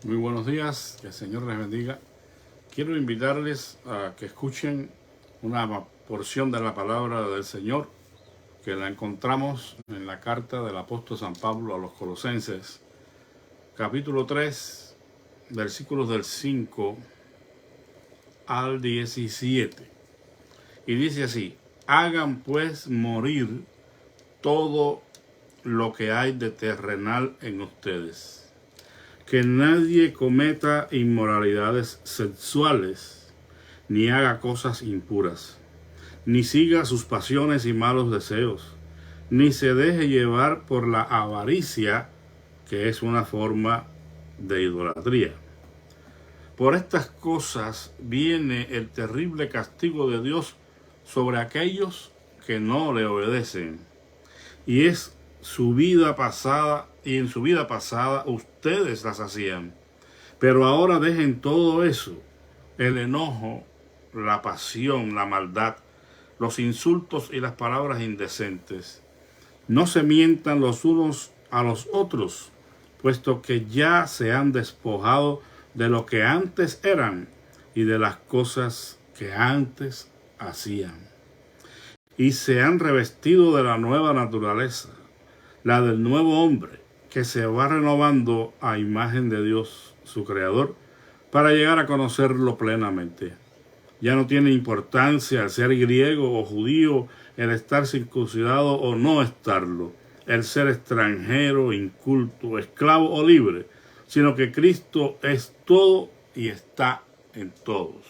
Muy buenos días, que el Señor les bendiga. Quiero invitarles a que escuchen una porción de la palabra del Señor que la encontramos en la carta del apóstol San Pablo a los Colosenses, capítulo 3, versículos del 5 al 17. Y dice así: hagan pues morir todo lo que hay de terrenal en ustedes. Que nadie cometa inmoralidades sexuales, ni haga cosas impuras, ni siga sus pasiones y malos deseos, ni se deje llevar por la avaricia, que es una forma de idolatría. Por estas cosas viene el terrible castigo de Dios sobre aquellos que no le obedecen. Y es su vida pasada, y en su vida pasada ustedes las hacían. Pero ahora dejen todo eso: el enojo, la pasión, la maldad, los insultos y las palabras indecentes. No se mientan los unos a los otros, puesto que ya se han despojado de lo que antes eran y de las cosas que antes hacían. Y se han revestido de la nueva naturaleza, la del nuevo hombre, que se va renovando a imagen de Dios, su Creador, para llegar a conocerlo plenamente. Ya no tiene importancia el ser griego o judío, el estar circuncidado o no estarlo, el ser extranjero, inculto, esclavo o libre, sino que Cristo es todo y está en todos.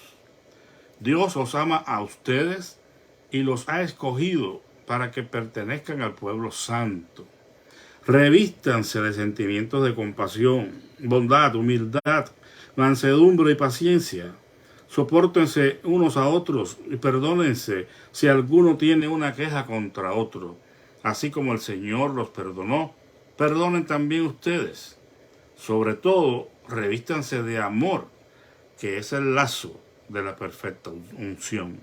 Dios os ama a ustedes y los ha escogido para que pertenezcan al pueblo santo. Revístanse de sentimientos de compasión, bondad, humildad, mansedumbre y paciencia. Sopórtense unos a otros y perdónense si alguno tiene una queja contra otro. Así como el Señor los perdonó, perdonen también ustedes. Sobre todo, revístanse de amor, que es el lazo de la perfecta unión.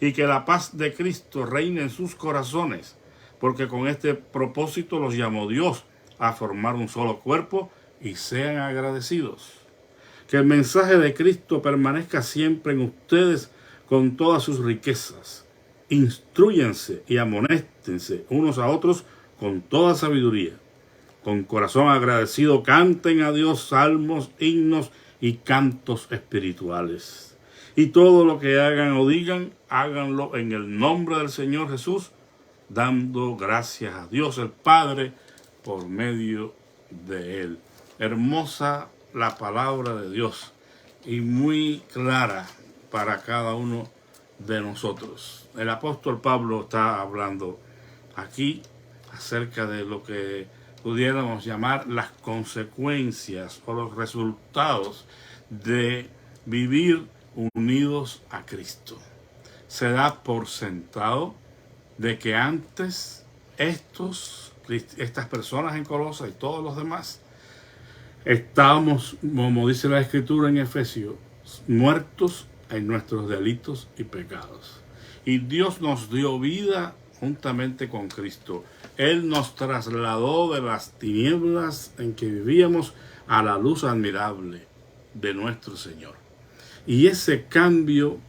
Y que la paz de Cristo reine en sus corazones, porque con este propósito los llamó Dios a formar un solo cuerpo, y sean agradecidos. Que el mensaje de Cristo permanezca siempre en ustedes con todas sus riquezas. Instrúyanse y amonéstense unos a otros con toda sabiduría. Con corazón agradecido canten a Dios salmos, himnos y cantos espirituales. Y todo lo que hagan o digan, háganlo en el nombre del Señor Jesús, dando gracias a Dios el Padre por medio de Él. Hermosa la palabra de Dios y muy clara para cada uno de nosotros. El apóstol Pablo está hablando aquí acerca de lo que pudiéramos llamar las consecuencias o los resultados de vivir unidos a Cristo. Se da por sentado de que antes estas personas en Colosas y todos los demás estábamos, como dice la Escritura en Efesios, muertos en nuestros delitos y pecados. Y Dios nos dio vida juntamente con Cristo. Él nos trasladó de las tinieblas en que vivíamos a la luz admirable de nuestro Señor. Y ese cambio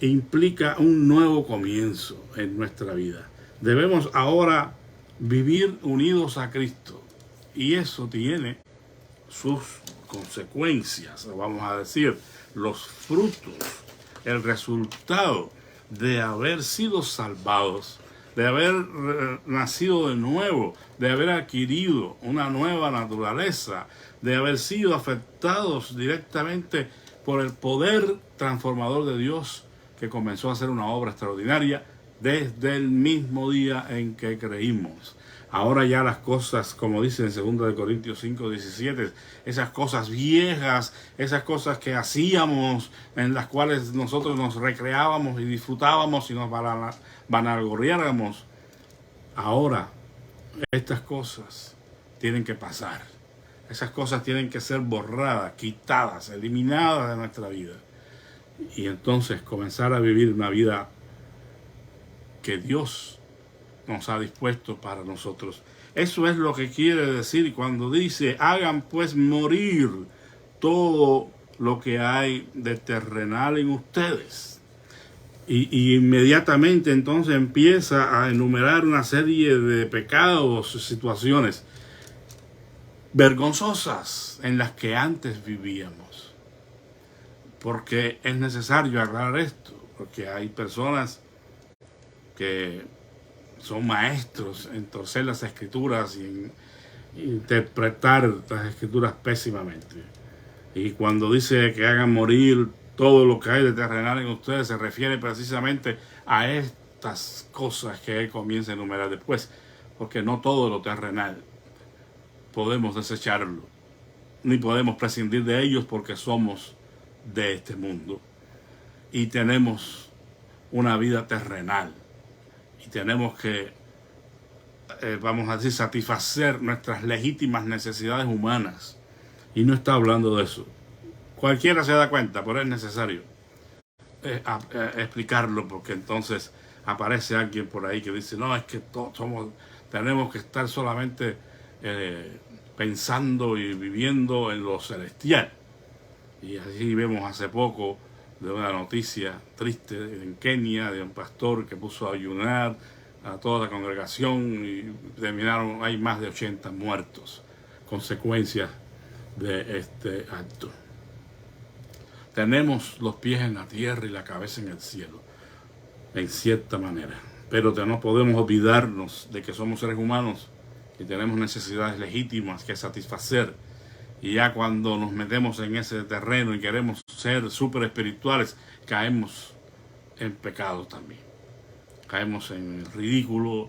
implica un nuevo comienzo en nuestra vida. Debemos ahora vivir unidos a Cristo. Y eso tiene sus consecuencias, vamos a decir, los frutos, el resultado de haber sido salvados, de haber nacido de nuevo, de haber adquirido una nueva naturaleza, de haber sido afectados directamente por el poder transformador de Dios, que comenzó a hacer una obra extraordinaria desde el mismo día en que creímos. Ahora ya las cosas, como dice en 2 Corintios 5:17, esas cosas viejas, esas cosas que hacíamos, en las cuales nosotros nos recreábamos y disfrutábamos y nos vanagloriáramos, ahora estas cosas tienen que pasar. Esas cosas tienen que ser borradas, quitadas, eliminadas de nuestra vida. Y entonces comenzar a vivir una vida que Dios nos ha dispuesto para nosotros. Eso es lo que quiere decir cuando dice, hagan pues morir todo lo que hay de terrenal en ustedes. Y inmediatamente entonces empieza a enumerar una serie de pecados, situaciones vergonzosas en las que antes vivíamos. Porque es necesario aclarar esto, porque hay personas que son maestros en torcer las escrituras y en interpretar las escrituras pésimamente. Y cuando dice que hagan morir todo lo que hay de terrenal en ustedes, se refiere precisamente a estas cosas que él comienza a enumerar después, porque no todo lo terrenal podemos desecharlo, ni podemos prescindir de ellos porque somos de este mundo y tenemos una vida terrenal y tenemos que, vamos a decir, satisfacer nuestras legítimas necesidades humanas. Y no está hablando de eso. Cualquiera se da cuenta, pero es necesario explicarlo, porque entonces aparece alguien por ahí que dice, no, es que tenemos que estar solamente pensando y viviendo en lo celestial. Y así vemos hace poco de una noticia triste en Kenia, de un pastor que puso a ayunar a toda la congregación y terminaron, hay más de 80 muertos, consecuencias de este acto. Tenemos los pies en la tierra y la cabeza en el cielo, en cierta manera, pero no podemos olvidarnos de que somos seres humanos y tenemos necesidades legítimas que satisfacer. Y ya cuando nos metemos en ese terreno y queremos ser súper espirituales, caemos en pecado también. Caemos en ridículo,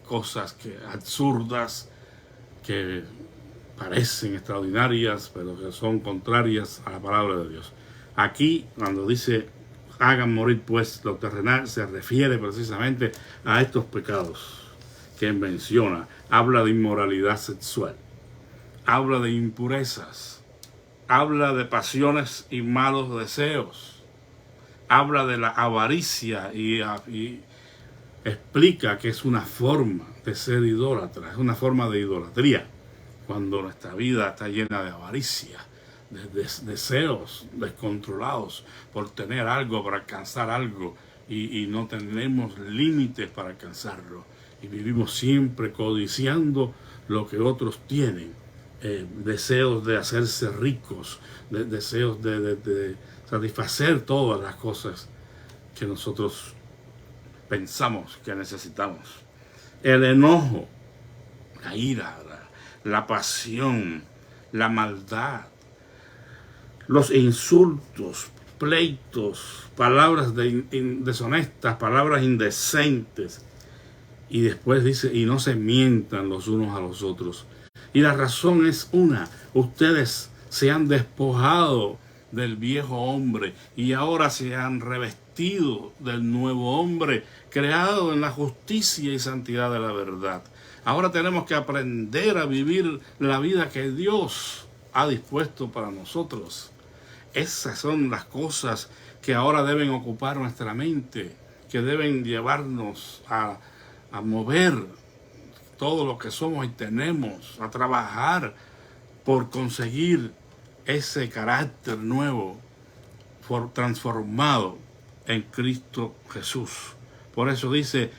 cosas absurdas que parecen extraordinarias, pero que son contrarias a la palabra de Dios. Aquí, cuando dice, hagan morir pues lo terrenal, se refiere precisamente a estos pecados que menciona. Habla de inmoralidad sexual, habla de impurezas, habla de pasiones y malos deseos, habla de la avaricia y explica que es una forma de ser idólatra, es una forma de idolatría, cuando nuestra vida está llena de avaricia, de deseos descontrolados por tener algo, para alcanzar algo, y no tenemos límites para alcanzarlo, y vivimos siempre codiciando lo que otros tienen, deseos de hacerse ricos, deseos de satisfacer todas las cosas que nosotros pensamos que necesitamos. El enojo, la ira, la pasión, la maldad, los insultos, pleitos, palabras deshonestas, palabras indecentes. Y después dice, y no se mientan los unos a los otros. Y la razón es una, ustedes se han despojado del viejo hombre y ahora se han revestido del nuevo hombre, creado en la justicia y santidad de la verdad. Ahora tenemos que aprender a vivir la vida que Dios ha dispuesto para nosotros. Esas son las cosas que ahora deben ocupar nuestra mente, que deben llevarnos a mover todo lo que somos y tenemos, a trabajar por conseguir ese carácter nuevo, transformado en Cristo Jesús. Por eso dice,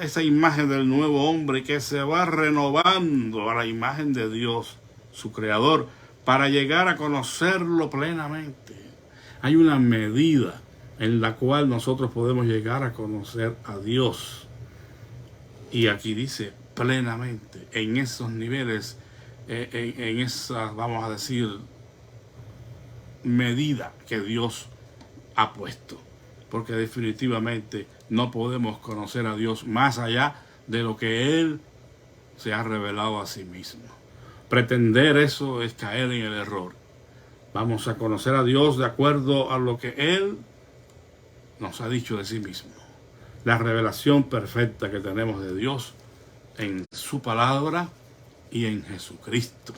esa imagen del nuevo hombre que se va renovando a la imagen de Dios, su creador, para llegar a conocerlo plenamente. Hay una medida en la cual nosotros podemos llegar a conocer a Dios. Y aquí dice plenamente, en esos niveles, en esa, vamos a decir, medida que Dios ha puesto. Porque definitivamente no podemos conocer a Dios más allá de lo que Él se ha revelado a sí mismo. Pretender eso es caer en el error. Vamos a conocer a Dios de acuerdo a lo que Él nos ha dicho de sí mismo. La revelación perfecta que tenemos de Dios en su palabra y en Jesucristo.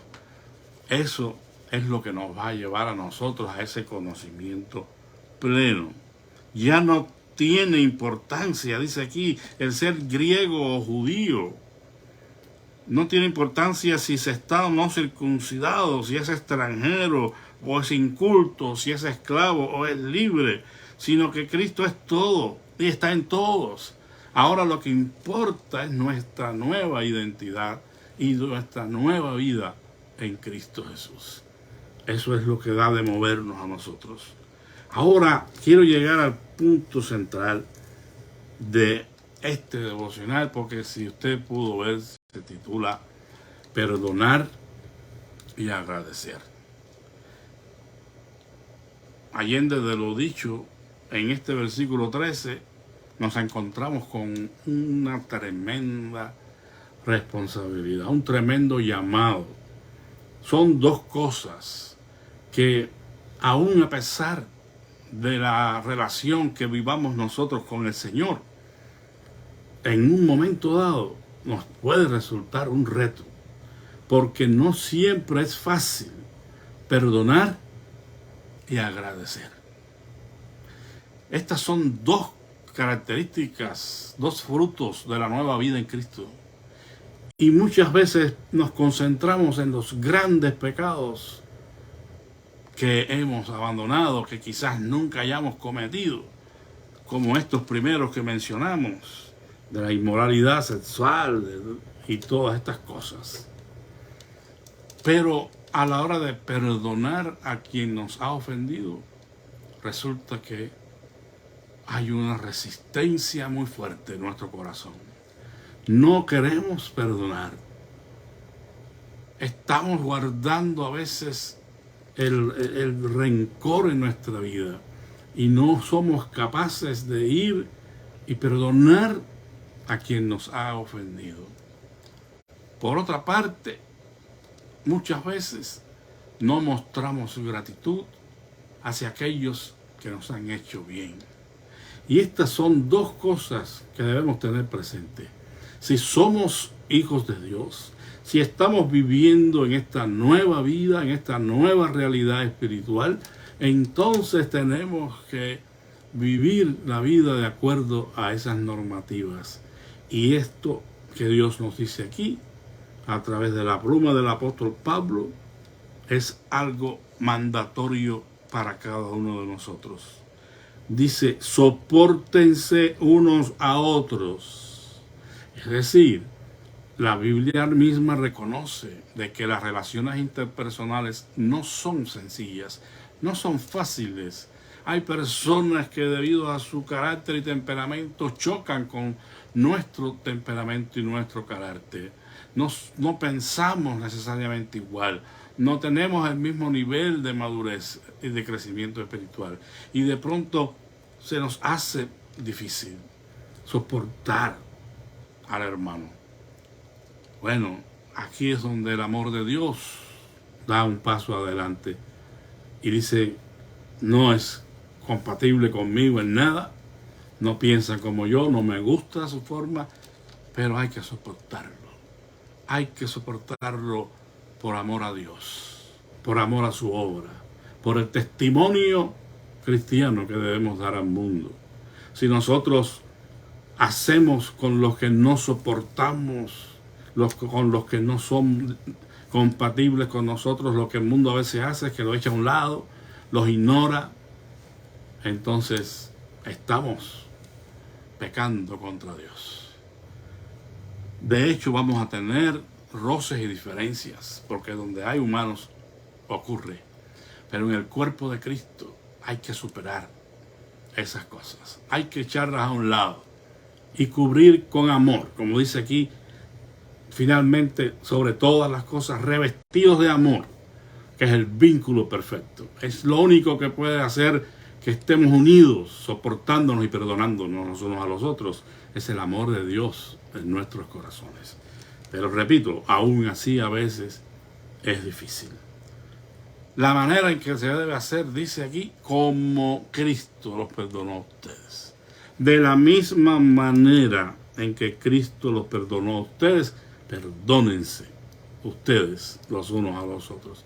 Eso es lo que nos va a llevar a nosotros a ese conocimiento pleno. Ya no tiene importancia, dice aquí, el ser griego o judío. No tiene importancia si se está o no circuncidado, si es extranjero o es inculto, si es esclavo o es libre, sino que Cristo es todo y está en todos. Ahora lo que importa es nuestra nueva identidad y nuestra nueva vida en Cristo Jesús. Eso es lo que da de movernos a nosotros. Ahora quiero llegar al punto central de este devocional, porque si usted pudo ver, se titula Perdonar y agradecer. Allende de lo dicho en este versículo 13, nos encontramos con una tremenda responsabilidad, un tremendo llamado. Son dos cosas que, aún a pesar de la relación que vivamos nosotros con el Señor, en un momento dado nos puede resultar un reto, porque no siempre es fácil perdonar y agradecer. Estas son dos características, dos frutos de la nueva vida en Cristo. Y muchas veces nos concentramos en los grandes pecados que hemos abandonado, que quizás nunca hayamos cometido, como estos primeros que mencionamos, de la inmoralidad sexual y todas estas cosas. Pero a la hora de perdonar a quien nos ha ofendido, resulta que hay una resistencia muy fuerte en nuestro corazón. No queremos perdonar. Estamos guardando a veces el rencor en nuestra vida y no somos capaces de ir y perdonar a quien nos ha ofendido. Por otra parte, muchas veces no mostramos gratitud hacia aquellos que nos han hecho bien. Y estas son dos cosas que debemos tener presente. Si somos hijos de Dios, si estamos viviendo en esta nueva vida, en esta nueva realidad espiritual, entonces tenemos que vivir la vida de acuerdo a esas normativas. Y esto que Dios nos dice aquí, a través de la pluma del apóstol Pablo, es algo mandatorio para cada uno de nosotros. Dice, sopórtense unos a otros. Es decir, la Biblia misma reconoce de que las relaciones interpersonales no son sencillas, no son fáciles. Hay personas que debido a su carácter y temperamento chocan con nuestro temperamento y nuestro carácter. No pensamos necesariamente igual, no tenemos el mismo nivel de madurez y de crecimiento espiritual. Y de pronto se nos hace difícil soportar al hermano. Bueno, aquí es donde el amor de Dios da un paso adelante y dice, no es compatible conmigo en nada, no piensa como yo, no me gusta su forma, pero hay que soportarlo. Hay que soportarlo por amor a Dios, por amor a su obra, por el testimonio cristiano que debemos dar al mundo. Si nosotros hacemos con los que no soportamos, con los que no son compatibles con nosotros, lo que el mundo a veces hace es que lo echa a un lado, los ignora, entonces estamos pecando contra Dios. De hecho, vamos a tener roces y diferencias, porque donde hay humanos ocurre. Pero en el cuerpo de Cristo hay que superar esas cosas. Hay que echarlas a un lado y cubrir con amor, como dice aquí, finalmente, sobre todas las cosas, revestidos de amor, que es el vínculo perfecto. Es lo único que puede hacer que estemos unidos, soportándonos y perdonándonos los unos a los otros. Es el amor de Dios en nuestros corazones. Pero repito, aún así a veces es difícil. La manera en que se debe hacer, dice aquí, como Cristo los perdonó a ustedes. De la misma manera en que Cristo los perdonó a ustedes, perdónense ustedes los unos a los otros.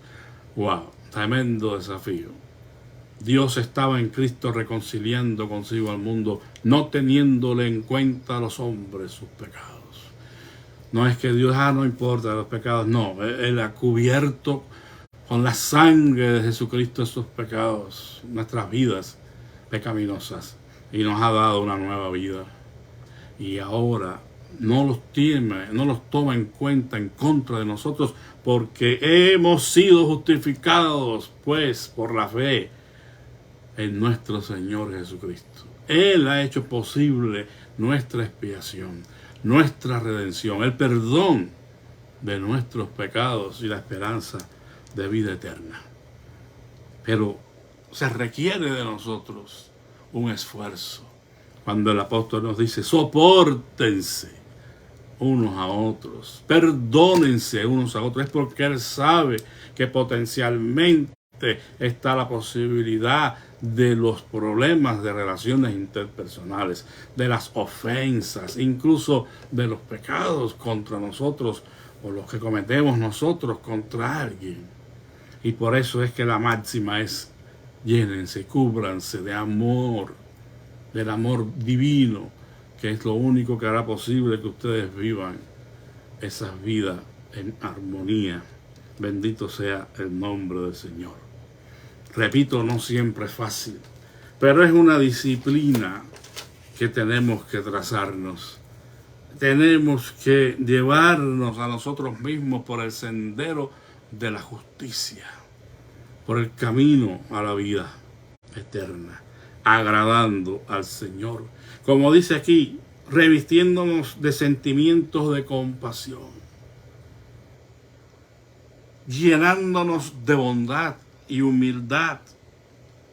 ¡Wow! Tremendo desafío. Dios estaba en Cristo reconciliando consigo al mundo, no teniéndole en cuenta a los hombres sus pecados. No es que Dios, no importa los pecados, no. Él ha cubierto con la sangre de Jesucristo esos pecados, nuestras vidas pecaminosas, y nos ha dado una nueva vida. Y ahora no los toma en cuenta en contra de nosotros, porque hemos sido justificados, pues, por la fe en nuestro Señor Jesucristo. Él ha hecho posible nuestra expiación, nuestra redención, el perdón de nuestros pecados y la esperanza de vida eterna. Pero se requiere de nosotros un esfuerzo. Cuando el apóstol nos dice, sopórtense unos a otros, perdónense unos a otros, es porque Él sabe que potencialmente está la posibilidad de los problemas de relaciones interpersonales, de las ofensas, incluso de los pecados contra nosotros o los que cometemos nosotros contra alguien. Y por eso es que la máxima es: llénense, cúbranse de amor, del amor divino, que es lo único que hará posible que ustedes vivan esas vidas en armonía. Bendito sea el nombre del Señor. Repito, no siempre es fácil, pero es una disciplina que tenemos que trazarnos. Tenemos que llevarnos a nosotros mismos por el sendero de la justicia, por el camino a la vida eterna, agradando al Señor. Como dice aquí, revistiéndonos de sentimientos de compasión, llenándonos de bondad y humildad,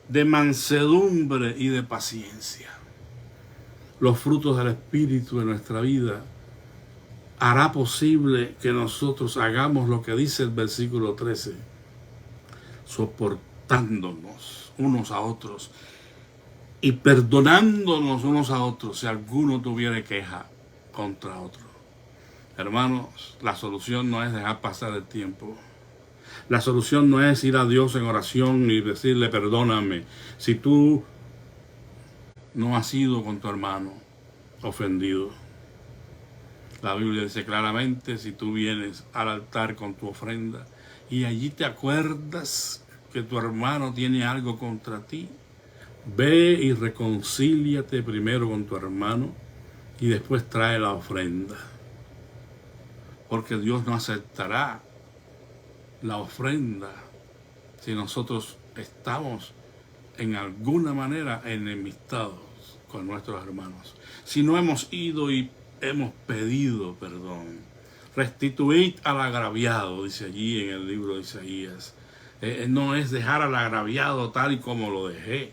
de mansedumbre y de paciencia. Los frutos del Espíritu en nuestra vida hará posible que nosotros hagamos lo que dice el versículo 13, soportándonos unos a otros y perdonándonos unos a otros si alguno tuviera queja contra otro. Hermanos, la solución no es dejar pasar el tiempo. La solución no es ir a Dios en oración y decirle perdóname. Si tú no has ido con tu hermano ofendido, la Biblia dice claramente, si tú vienes al altar con tu ofrenda y allí te acuerdas que tu hermano tiene algo contra ti, ve y reconcíliate primero con tu hermano y después trae la ofrenda. Porque Dios no aceptará la ofrenda si nosotros estamos en alguna manera enemistados con nuestros hermanos. Si no hemos ido y hemos pedido perdón. Restituid al agraviado, dice allí en el libro de Isaías. No es dejar al agraviado tal y como lo dejé.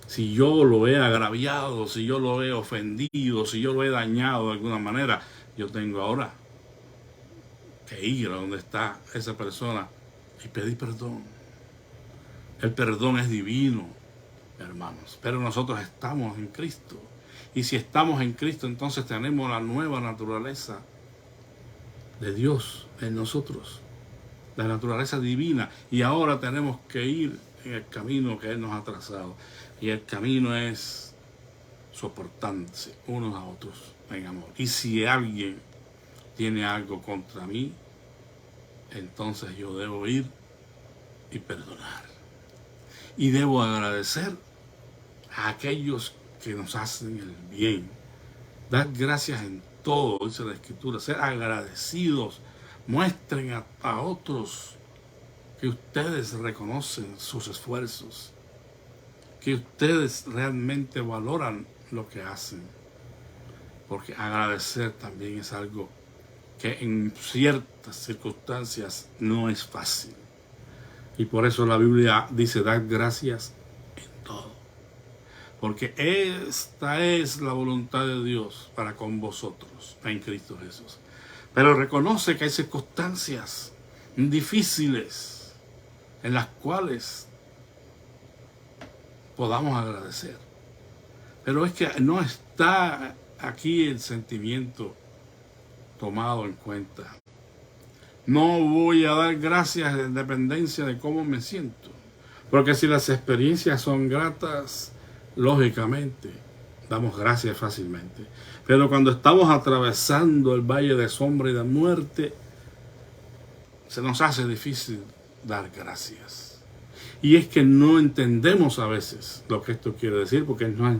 Si yo lo he agraviado, si yo lo he ofendido, si yo lo he dañado de alguna manera, yo tengo ahora que ir a donde está esa persona y pedir perdón. El perdón es divino, hermanos, pero nosotros estamos en Cristo. Y si estamos en Cristo, entonces tenemos la nueva naturaleza de Dios en nosotros, la naturaleza divina. Y ahora tenemos que ir en el camino que Él nos ha trazado. Y el camino es soportándose unos a otros en amor. Y si alguien tiene algo contra mí, entonces yo debo ir y perdonar. Y debo agradecer a aquellos que nos hacen el bien. Dar gracias en todo, dice la Escritura. Ser agradecidos. Muestren a otros que ustedes reconocen sus esfuerzos, que ustedes realmente valoran lo que hacen. Porque agradecer también es algo que en ciertas circunstancias no es fácil. Y por eso la Biblia dice, dar gracias en todo. Porque esta es la voluntad de Dios para con vosotros en Cristo Jesús. Pero reconoce que hay circunstancias difíciles en las cuales podamos agradecer. Pero es que no está aquí el sentimiento tomado en cuenta. No voy a dar gracias en dependencia de cómo me siento. Porque si las experiencias son gratas, lógicamente damos gracias fácilmente. Pero cuando estamos atravesando el valle de sombra y de muerte, se nos hace difícil dar gracias. Y es que no entendemos a veces lo que esto quiere decir, porque no es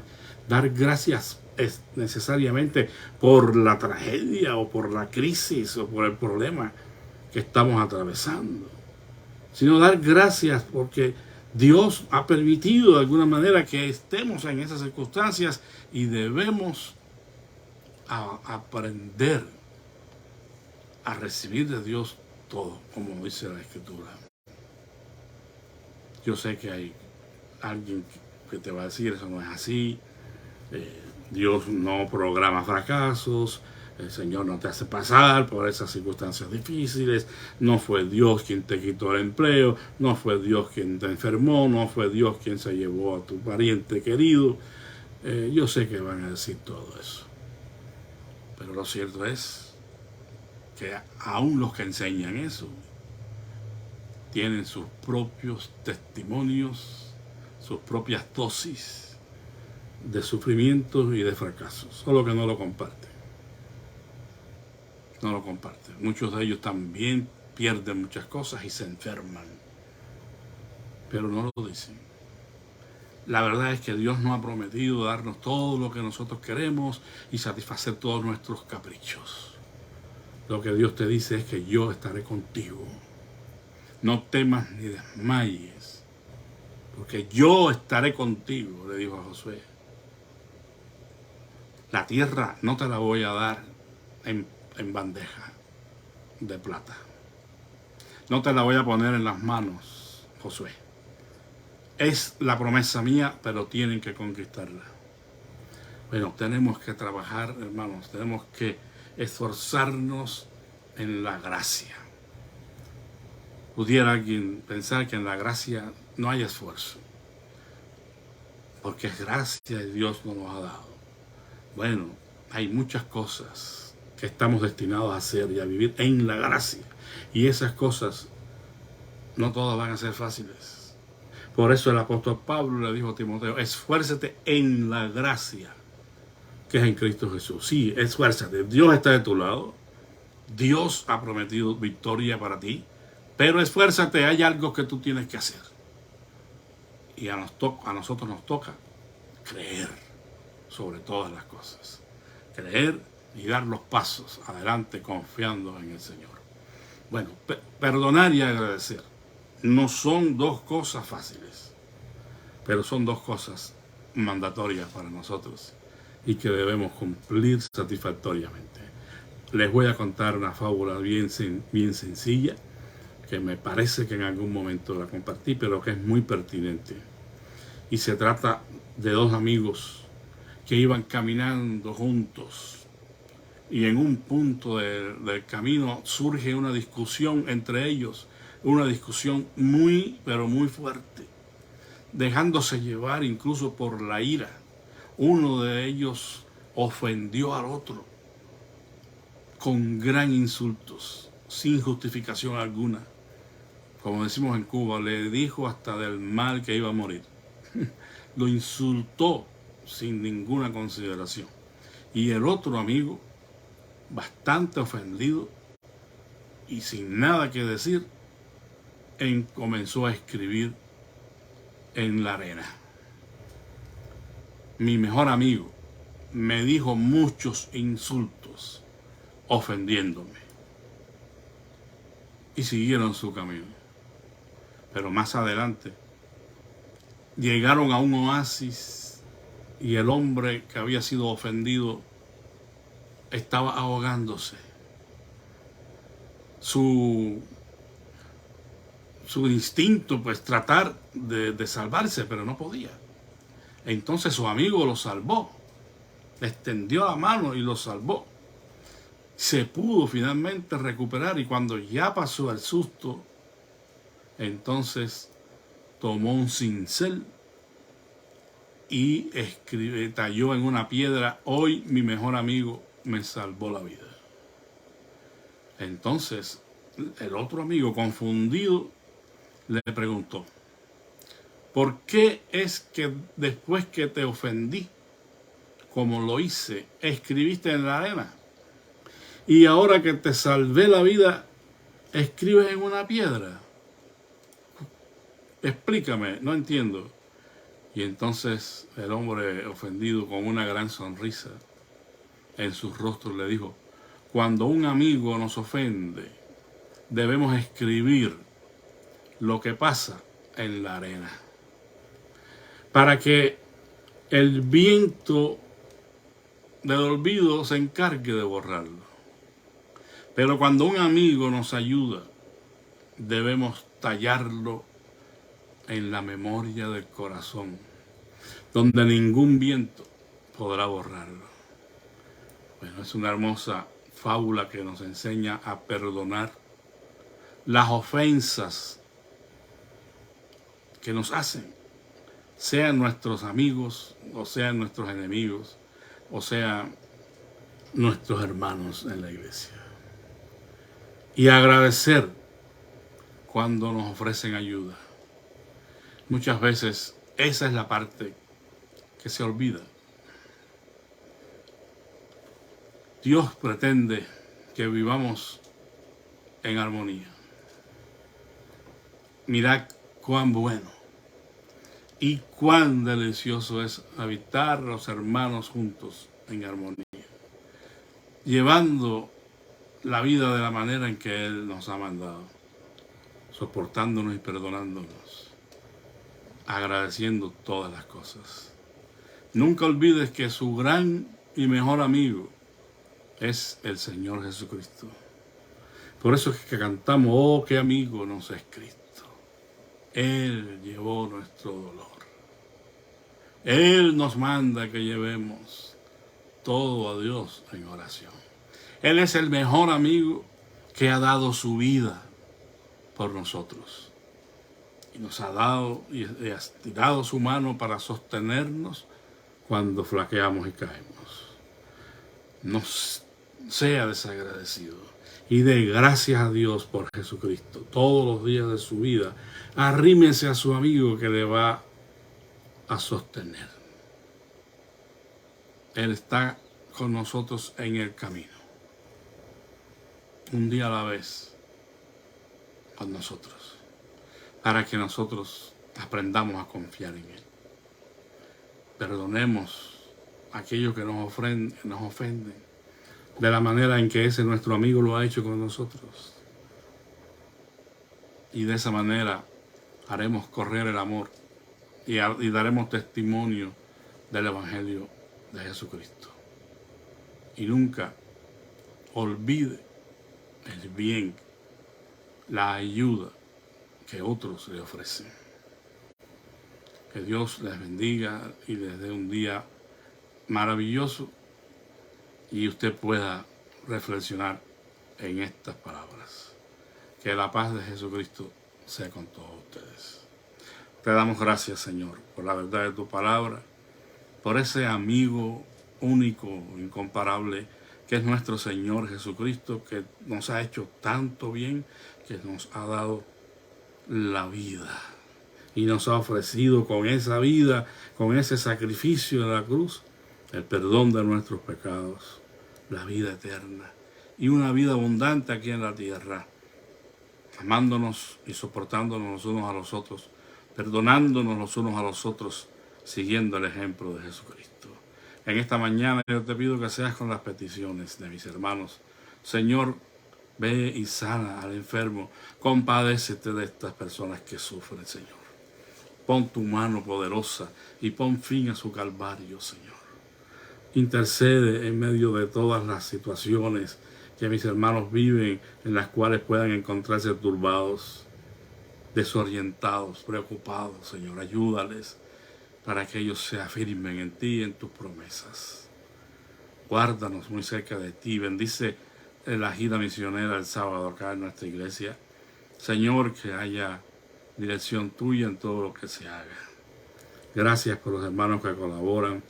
dar gracias es necesariamente por la tragedia o por la crisis o por el problema que estamos atravesando, sino dar gracias porque Dios ha permitido de alguna manera que estemos en esas circunstancias y debemos aprender a recibir de Dios todo, como dice la Escritura. Yo sé que hay alguien que te va a decir eso no es así, Dios no programa fracasos, el Señor no te hace pasar por esas circunstancias difíciles, no fue Dios quien te quitó el empleo, no fue Dios quien te enfermó, no fue Dios quien se llevó a tu pariente querido. Yo sé que van a decir todo eso, pero lo cierto es que aún los que enseñan eso tienen sus propios testimonios, sus propias dosis de sufrimientos y de fracasos, solo que no lo comparten. No lo comparten. Muchos de ellos también pierden muchas cosas y se enferman, pero no lo dicen. La verdad es que Dios nos ha prometido darnos todo lo que nosotros queremos y satisfacer todos nuestros caprichos. Lo que Dios te dice es que yo estaré contigo. No temas ni desmayes, porque yo estaré contigo, le dijo a Josué. La tierra no te la voy a dar en bandeja de plata. No te la voy a poner en las manos, Josué. Es la promesa mía, pero tienen que conquistarla. Bueno, tenemos que trabajar, hermanos, tenemos que esforzarnos en la gracia. Pudiera alguien pensar que en la gracia no hay esfuerzo, porque es gracia y Dios nos ha dado. Bueno, hay muchas cosas que estamos destinados a hacer y a vivir en la gracia. Y esas cosas no todas van a ser fáciles. Por eso el apóstol Pablo le dijo a Timoteo, esfuérzate en la gracia que es en Cristo Jesús. Sí, esfuérzate. Dios está de tu lado. Dios ha prometido victoria para ti. Pero esfuérzate, hay algo que tú tienes que hacer. Y a nosotros nos toca creer sobre todas las cosas. Creer y dar los pasos adelante confiando en el Señor. Bueno, perdonar y agradecer no son dos cosas fáciles, pero son dos cosas mandatorias para nosotros y que debemos cumplir satisfactoriamente. Les voy a contar una fábula bien sencilla, que me parece que en algún momento la compartí, pero que es muy pertinente. Y se trata de dos amigos que iban caminando juntos y en un punto del camino surge una discusión entre ellos, una discusión muy, pero muy fuerte, dejándose llevar incluso por la ira. Uno de ellos ofendió al otro con gran insultos, sin justificación alguna. Como decimos en Cuba, le dijo hasta del mal que iba a morir. Lo insultó sin ninguna consideración. Y el otro amigo, bastante ofendido y sin nada que decir, comenzó a escribir en la arena. Mi mejor amigo me dijo muchos insultos, ofendiéndome. Y siguieron su camino. Pero más adelante llegaron a un oasis y el hombre que había sido ofendido estaba ahogándose. Su instinto, pues, tratar de salvarse, pero no podía. Entonces su amigo lo salvó, le extendió la mano y lo salvó. Se pudo finalmente recuperar y cuando ya pasó el susto, entonces tomó un cincel y talló en una piedra, hoy mi mejor amigo me salvó la vida. Entonces el otro amigo, confundido, le preguntó, ¿Por qué es que después que te ofendí, como lo hice, escribiste en la arena? Y ahora que te salvé la vida, escribes en una piedra. Explícame, no entiendo. Y entonces el hombre ofendido, con una gran sonrisa en sus rostros, le dijo: cuando un amigo nos ofende, debemos escribir lo que pasa en la arena, para que el viento del olvido se encargue de borrarlo. Pero cuando un amigo nos ayuda, debemos tallarlo en la memoria del corazón, donde ningún viento podrá borrarlo. Bueno, es una hermosa fábula que nos enseña a perdonar las ofensas que nos hacen, sean nuestros amigos, o sean nuestros enemigos, o sean nuestros hermanos en la iglesia. Y agradecer cuando nos ofrecen ayuda. Muchas veces esa es la parte que se olvida. Dios pretende que vivamos en armonía. Mirad cuán bueno y cuán delicioso es habitar los hermanos juntos en armonía, llevando la vida de la manera en que Él nos ha mandado, soportándonos y perdonándonos, agradeciendo todas las cosas. Nunca olvides que su gran y mejor amigo es el Señor Jesucristo. Por eso es que cantamos: oh, qué amigo nos es Cristo. Él llevó nuestro dolor. Él nos manda que llevemos todo a Dios en oración. Él es el mejor amigo que ha dado su vida por nosotros. Y nos ha dado y ha estirado su mano para sostenernos cuando flaqueamos y caemos. No sea desagradecido y dé gracias a Dios por Jesucristo todos los días de su vida. Arrímese a su amigo que le va a sostener. Él está con nosotros en el camino, un día a la vez, con nosotros, para que nosotros aprendamos a confiar en Él. Perdonemos a aquellos que nos ofenden, de la manera en que ese nuestro amigo lo ha hecho con nosotros. Y de esa manera haremos correr el amor y daremos testimonio del Evangelio de Jesucristo. Y nunca olvide el bien, la ayuda que otros le ofrecen. Que Dios les bendiga y les dé un día maravilloso y usted pueda reflexionar en estas palabras. Que la paz de Jesucristo sea con todos ustedes. Te damos gracias, Señor, por la verdad de tu palabra, por ese amigo único, incomparable, que es nuestro Señor Jesucristo, que nos ha hecho tanto bien, que nos ha dado la vida y nos ha ofrecido con esa vida, con ese sacrificio de la cruz, el perdón de nuestros pecados, la vida eterna y una vida abundante aquí en la tierra, amándonos y soportándonos los unos a los otros, perdonándonos los unos a los otros, siguiendo el ejemplo de Jesucristo. En esta mañana yo te pido que seas con las peticiones de mis hermanos. Señor, ve y sana al enfermo, compadécete de estas personas que sufren, Señor. Pon tu mano poderosa y pon fin a su calvario, Señor. Intercede en medio de todas las situaciones que mis hermanos viven, en las cuales puedan encontrarse turbados, desorientados, preocupados, Señor. Ayúdales para que ellos se afirmen en ti y en tus promesas. Guárdanos muy cerca de ti. Bendice la gira misionera el sábado acá en nuestra iglesia. Señor, que haya dirección tuya en todo lo que se haga. Gracias por los hermanos que colaboran.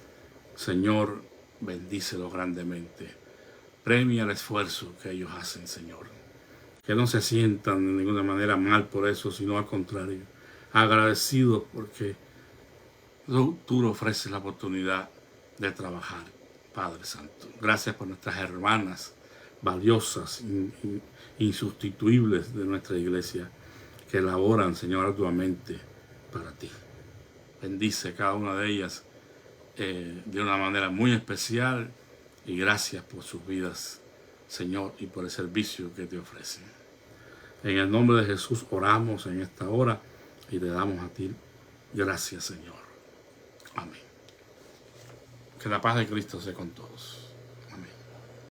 Señor, bendícelos grandemente. Premia el esfuerzo que ellos hacen, Señor. Que no se sientan de ninguna manera mal por eso, sino al contrario. agradecidos porque tú nos ofreces la oportunidad de trabajar, Padre Santo. Gracias por nuestras hermanas valiosas, insustituibles de nuestra iglesia, que laboran, Señor, arduamente para ti. Bendice cada una de ellas de una manera muy especial y gracias por sus vidas, Señor, y por el servicio que te ofrecen. En el nombre de Jesús oramos en esta hora y te damos a ti gracias, Señor. Amén. Que la paz de Cristo sea con todos.